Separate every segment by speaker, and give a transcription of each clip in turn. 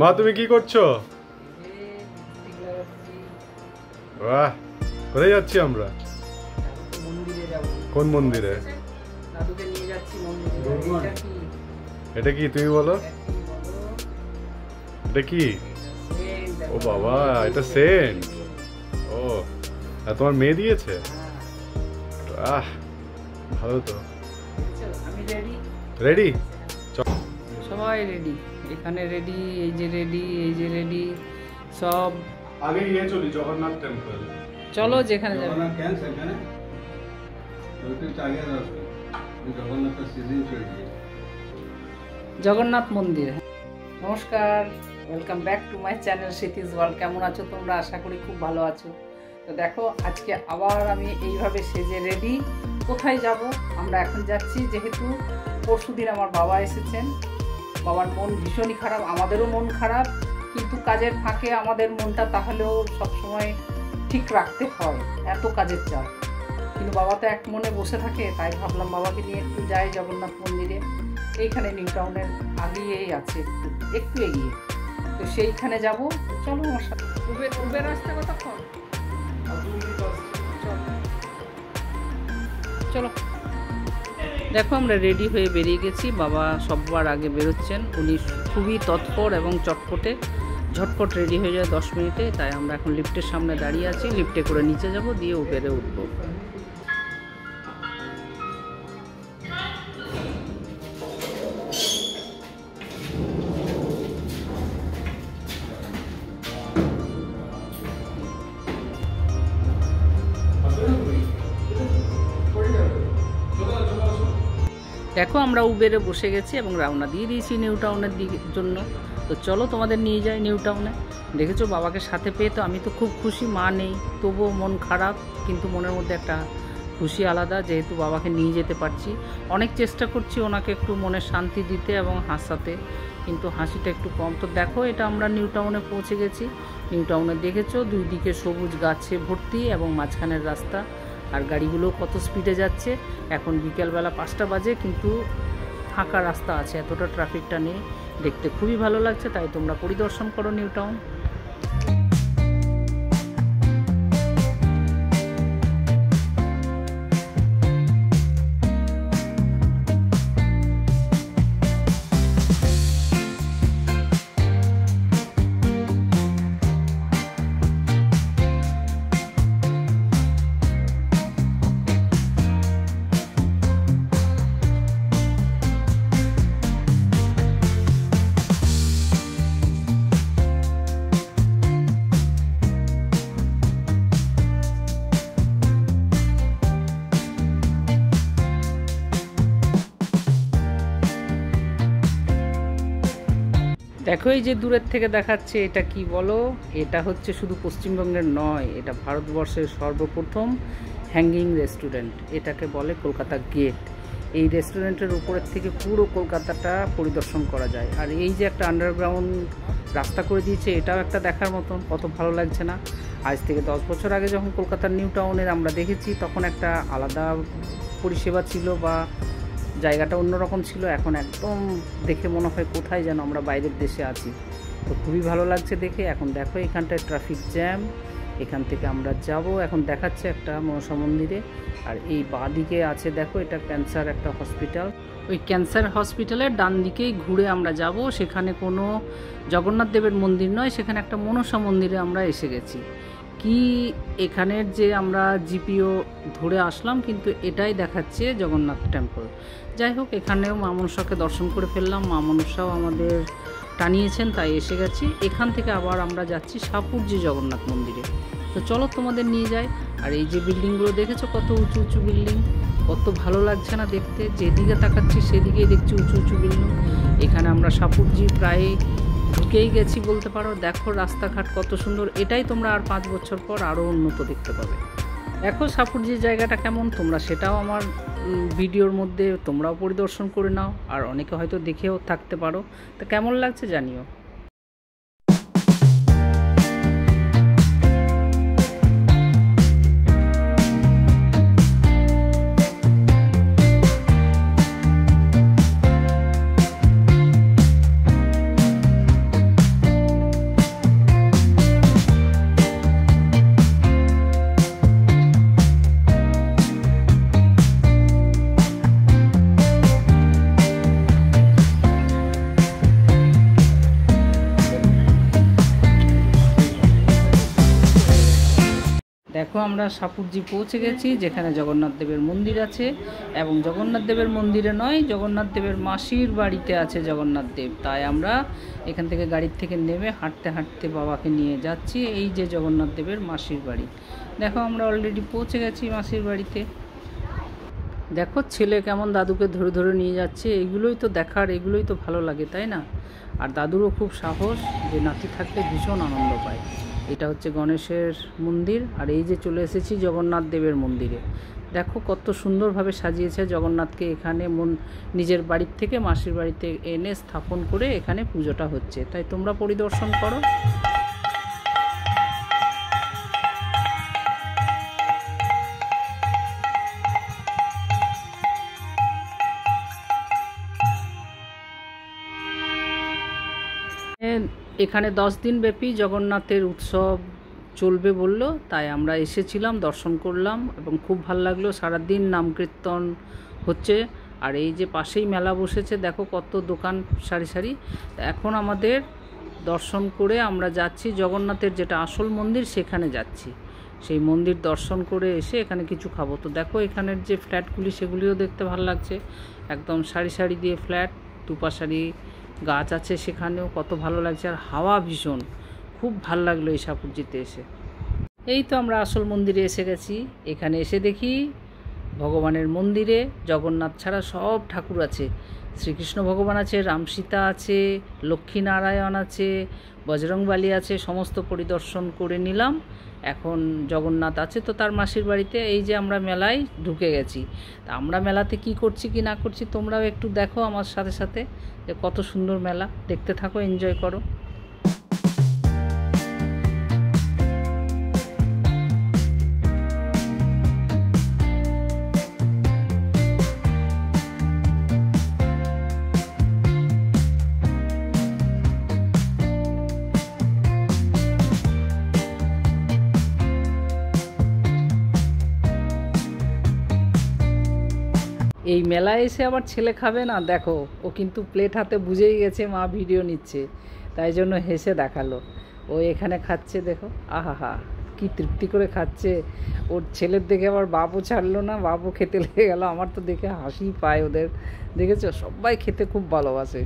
Speaker 1: মা তুমি কি করছো? বাহ, কোথায় যাচ্ছি আমরা?
Speaker 2: মন্দিরে যাব।
Speaker 1: কোন মন্দিরে?
Speaker 2: দাদুকে নিয়ে যাচ্ছি মন্দিরে।
Speaker 1: এটা কি তুমি বলো? এটা কি? ও বাবা, এটা সেন্ট। ও, আর তোমার মেয়ে দিয়েছে? আহ, ভালো তো।
Speaker 2: আমি রেডি।
Speaker 1: রেডি?
Speaker 2: সবাই রেডি, এখানে রেডি, এই যে রেডি, এই যে রেডি, সব।
Speaker 1: আগে গিয়ে চলি জগন্নাথ টেম্পল।
Speaker 2: চলো যেখানে যাবে। জগন্নাথ মন্দির। নমস্কার, welcome back to my channel সিটিজ world. কেমন আছো তোমরা? আশা করি খুব ভালো আছো। তো দেখো, আজকে আবার আমি এইভাবে সেজে রেডি। কোথায় যাব? আমরা এখন যাচ্ছি, যেহেতু পরশুদিন আমার বাবা এসেছেন। বাবার মন ভীষণই খারাপ, আমাদেরও মন খারাপ, কিন্তু কাজের ফাঁকে আমাদের মনটা তাহলেও সবসময় ঠিক রাখতে হয়, এত কাজের চাপ। কিন্তু বাবা তো এক মনে বসে থাকে, তাই ভাবলাম বাবাকে নিয়ে একটু যাই জগন্নাথ মন্দিরে। এইখানে নিউ টাউনের আগিয়েই আছে, একটু এগিয়ে। তো সেইখানে যাব। চলো আমার সাথে। উবের আসতে কতক্ষণ? চলো। দেখো, আমরা রেডি হয়ে বেরিয়ে গেছি। বাবা সববার আগে বেরোচ্ছেন, উনি খুবই তৎপর এবং চটপটে, ঝটপট রেডি হয়ে যায় 10 মিনিটে। তাই আমরা এখন লিফটের সামনে দাঁড়িয়ে আছি, লিফটে করে নিচে যাব, দিয়ে উবেরে উঠবো। দেখো, আমরা উবেরে বসে গেছি এবং রওনা দিয়ে দিয়েছি নিউ টাউনের জন্য। তো চলো তোমাদের নিয়ে যাই নিউ টাউনে। দেখেছো, বাবাকে সাথে পেয়ে তো আমি তো খুব খুশি। মা নেই, তবুও মন খারাপ, কিন্তু মনের মধ্যে একটা খুশি আলাদা, যেহেতু বাবাকে নিয়ে যেতে পারছি। অনেক চেষ্টা করছি ওনাকে একটু মনে শান্তি দিতে এবং হাসাতে, কিন্তু হাসিটা একটু কম। তো দেখো, এটা আমরা নিউ টাউনে পৌঁছে গেছি। নিউ টাউনে দেখেছো, দুই দিকে সবুজ গাছে ভর্তি এবং মাঝখানের রাস্তা, আর গাড়িগুলো কত স্পিডে যাচ্ছে। এখন বিকেলবেলা 5টা বাজে, কিন্তু ফাঁকা রাস্তা আছে, এতটা ট্রাফিকটা নেই। দেখতে খুবই ভালো লাগছে, তাই তোমরা পরিদর্শন করো নিউ টাউন। দেখো, এই যে দূরের থেকে দেখাচ্ছে, এটা কি বলো? এটা হচ্ছে শুধু পশ্চিমবঙ্গের নয়, এটা ভারতবর্ষের সর্বপ্রথম হ্যাঙ্গিং রেস্টুরেন্ট। এটাকে বলে কলকাতা গেট। এই রেস্টুরেন্টের উপরের থেকে পুরো কলকাতাটা পরিদর্শন করা যায়। আর এই যে একটা আন্ডারগ্রাউন্ড রাস্তা করে দিয়েছে, এটাও একটা দেখার মতন। কত ভালো লাগছে না? আজ থেকে 10 বছর আগে যখন কলকাতার নিউ টাউনের আমরা দেখেছি, তখন একটা আলাদা পরিষেবা ছিল বা জায়গাটা অন্যরকম ছিল। এখন একদম দেখে মনে হয় কোথায় যেন আমরা বাইরের দেশে আছি। তো খুবই ভালো লাগছে দেখে। এখন দেখো, এখানটায় ট্রাফিক জ্যাম। এখান থেকে আমরা যাব, এখন দেখাচ্ছে একটা মনসা মন্দিরে। আর এই বাঁ দিকে আছে, দেখো, এটা ক্যান্সার একটা হসপিটাল। ওই ক্যান্সার হসপিটালের ডান দিকেই ঘুরে আমরা যাব। সেখানে কোনো জগন্নাথ দেবের মন্দির নয়, সেখানে একটা মনসা মন্দিরে আমরা এসে গেছি। কি এখানের যে আমরা জিপিও ধরে আসলাম, কিন্তু এটাই দেখাচ্ছে জগন্নাথ টেম্পল। যাই হোক, এখানেও মা মনসাকে দর্শন করে ফেললাম। মা মনসাও আমাদের টানিয়েছেন, তাই এসে গেছি। এখান থেকে আবার আমরা যাচ্ছি সাপুরজি জগন্নাথ মন্দিরে। তো চলো তোমাদের নিয়ে যাই। আর এই যে বিল্ডিংগুলো দেখেছো, কত উঁচু উঁচু বিল্ডিং, কত ভালো লাগছে না দেখতে? যেদিকে তাকাচ্ছি সেদিকেই দেখছি উঁচু উঁচু বিল্ডিং। এখানে আমরা সাপুরজি প্রায় ঢুকেই গেছি বলতে পারো। দেখো রাস্তাঘাট কত সুন্দর। এটাই তোমরা আর 5 বছর পর আরও উন্নত দেখতে পাবে। দেখো সাপুরজির জায়গাটা কেমন, তোমরা সেটাও আমার ভিডিওর মধ্যে তোমরাও পরিদর্শন করে নাও। আর অনেকে হয়তো দেখেও থাকতে পারো। তো কেমন লাগছে জানিও। দেখো আমরা সাপুরজি পৌঁছে গেছি, যেখানে জগন্নাথ দেবের মন্দির আছে, এবং জগন্নাথ দেবের মন্দিরে নয়, জগন্নাথ দেবের মাসির বাড়িতে আছে জগন্নাথ দেব। তাই আমরা এখান থেকে গাড়ির থেকে নেমে হাঁটতে হাঁটতে বাবাকে নিয়ে যাচ্ছি। এই যে জগন্নাথ দেবের মাসির বাড়ি, দেখো আমরা অলরেডি পৌঁছে গেছি মাসির বাড়িতে। দেখো ছেলে কেমন দাদুকে ধরে ধরে নিয়ে যাচ্ছে, এগুলোই তো দেখার, এগুলোই তো ভালো লাগে, তাই না? আর দাদুরও খুব সাহস, যে নাতি থাকলে ভীষণ আনন্দ পায়। এটা হচ্ছে গণেশের মন্দির, আর এই যে চলে এসেছি জগন্নাথ দেবের মন্দিরে। দেখো কত সুন্দরভাবে সাজিয়েছে জগন্নাথকে, এখানে নিজের বাড়ির থেকে মাসির বাড়িতে এনে স্থাপন করে এখানে পুজোটা হচ্ছে, তাই তোমরা পরিদর্শন করো। এখানে 10 দিন ব্যাপী জগন্নাথের উৎসব চলবে বললো, তাই আমরা এসেছিলাম, দর্শন করলাম এবং খুব ভালো লাগলো। সারাদিন নাম কীর্তন হচ্ছে, আর এই যে পাশেই মেলা বসেছে, দেখো কত দোকান সারি সারি। এখন আমাদের দর্শন করে আমরা যাচ্ছি জগন্নাথের যেটা আসল মন্দির, সেখানে যাচ্ছি। সেই মন্দির দর্শন করে এসে এখানে কিছু খাবো। তো দেখো এখানের যে ফ্ল্যাটগুলি, সেগুলিও দেখতে ভালো লাগছে, একদম সারি সারি দিয়ে ফ্ল্যাট, দুপাশারি গাছ আছে, সেখানেও কত ভালো লাগছে, আর হাওয়া ভীষণ, খুব ভালো লাগলো এই সাপুরজিতে এসে। এই তো আমরা আসল মন্দিরে এসে গেছি। এখানে এসে দেখি ভগবানের মন্দিরে জগন্নাথ ছাড়া সব ঠাকুর আছে, শ্রীকৃষ্ণ ভগবান আছে, রাম সীতা আছে, লক্ষ্মীনারায়ণ আছে, বজরংবলী আছে, সমস্ত পরিদর্শন করে নিলাম। এখন জগন্নাথ আছে তো তার মাসির বাড়িতে। এই যে আমরা মেলায় ঢুকে গেছি। তা আমরা মেলাতে কি করছি কি না করছি তোমরাও একটু দেখো আমার সাথে সাথে, যে কত সুন্দর মেলা, দেখতে থাকো, এনজয় করো। এই মেলায় এসে আবার ছেলে খাবে না, দেখো ও কিন্তু প্লেট হাতে বুঝেই গেছে মা ভিডিও নিচ্ছে, তাই জন্য হেসে দেখালো। ও এখানে খাচ্ছে, দেখো আহা কি তৃপ্তি করে খাচ্ছে। ওর ছেলের দেখে আবার বাবু ছাড়লো না, বাবু খেতে লেগে গেল। আমার তো দেখে হাসি পায় ওদের, দেখেছো সবাই খেতে খুব ভালোবাসে।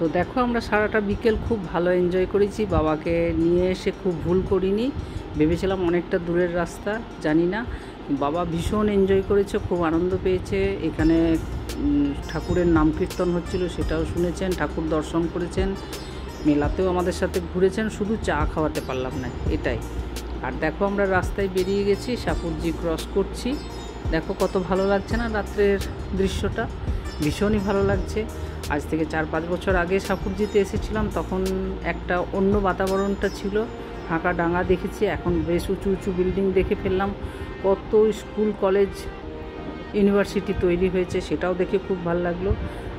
Speaker 2: তো দেখো আমরা সারাটা বিকেল খুব ভালো এনজয় করেছি, বাবাকে নিয়ে এসে খুব ভুল করিনি। ভেবেছিলাম অনেকটা দূরের রাস্তা, জানি না, বাবা ভীষণ এনজয় করেছে, খুব আনন্দ পেয়েছে। এখানে ঠাকুরের নাম কীর্তন হচ্ছিল, সেটাও শুনেছেন, ঠাকুর দর্শন করেছেন, মেলাতেও আমাদের সাথে ঘুরেছেন, শুধু চা খাওয়াতে পারলাম না, এটাই। আর দেখো আমরা রাস্তায় বেরিয়ে গেছি, সাপুরজি ক্রস করছি। দেখো কত ভালো লাগছে না রাত্রের দৃশ্যটা, ভীষণই ভালো লাগছে। আজ থেকে 4-5 বছর আগে সাপুরজিতে এসেছিলাম, তখন একটা অন্য বাতাবরণটা ছিল, ফাঁকা ডাঙা দেখেছি, এখন বেশ উঁচু উঁচু বিল্ডিং দেখে ফেললাম, কত স্কুল কলেজ ইউনিভার্সিটি তৈরি হয়েছে, সেটাও দেখে খুব ভালো লাগলো।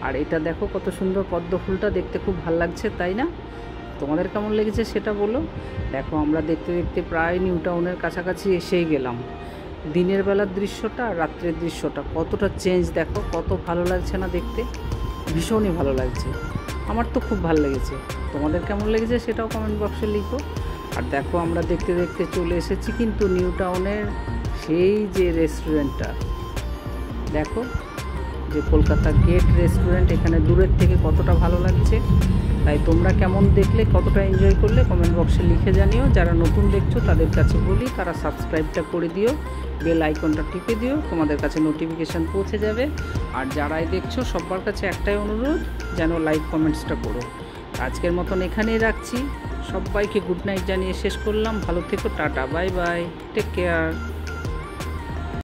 Speaker 2: আর এটা দেখো কত সুন্দর পদ্ম ফুলটা, দেখতে খুব ভালো লাগছে, তাই না? তোমাদের কেমন লেগেছে সেটা বলো। দেখো আমরা দেখতে দেখতে প্রায় নিউ টাউনের কাছাকাছি এসেই গেলাম। দিনের বেলার দৃশ্যটা আর রাত্রের দৃশ্যটা কতটা চেঞ্জ, দেখো কত ভালো লাগছে না দেখতে, ভীষণই ভালো লাগছে। আমার তো খুব ভালো লেগেছে, তোমাদের কেমন লেগেছে সেটাও কমেন্ট বক্সে লিখো। আর দেখো আমরা দেখতে দেখতে চলে এসেছি কিন্তু নিউ টাউনের সেই যে রেস্টুরেন্টটা, দেখো যে কলকাতা গেট রেস্টুরেন্ট, এখানে দূরের থেকে কতটা ভালো লাগছে। তাই তোমরা কেমন দেখলে, কতটা এনজয় করলে কমেন্ট বক্সে লিখে জানিও। যারা নতুন দেখছো তাদের কাছে বলি, তারা সাবস্ক্রাইবটা করে দিও, বেল আইকনটা টিপে দিও, তোমাদের কাছে নোটিফিকেশান পৌঁছে যাবে। আর যারাই দেখছো সবার কাছে একটাই অনুরোধ, যেন লাইক কমেন্টসটা করো। আজকের মতন এখানেই রাখছি, সবাইকে গুড নাইট জানিয়ে শেষ করলাম। ভালো থেকো, tata, bye bye, take care.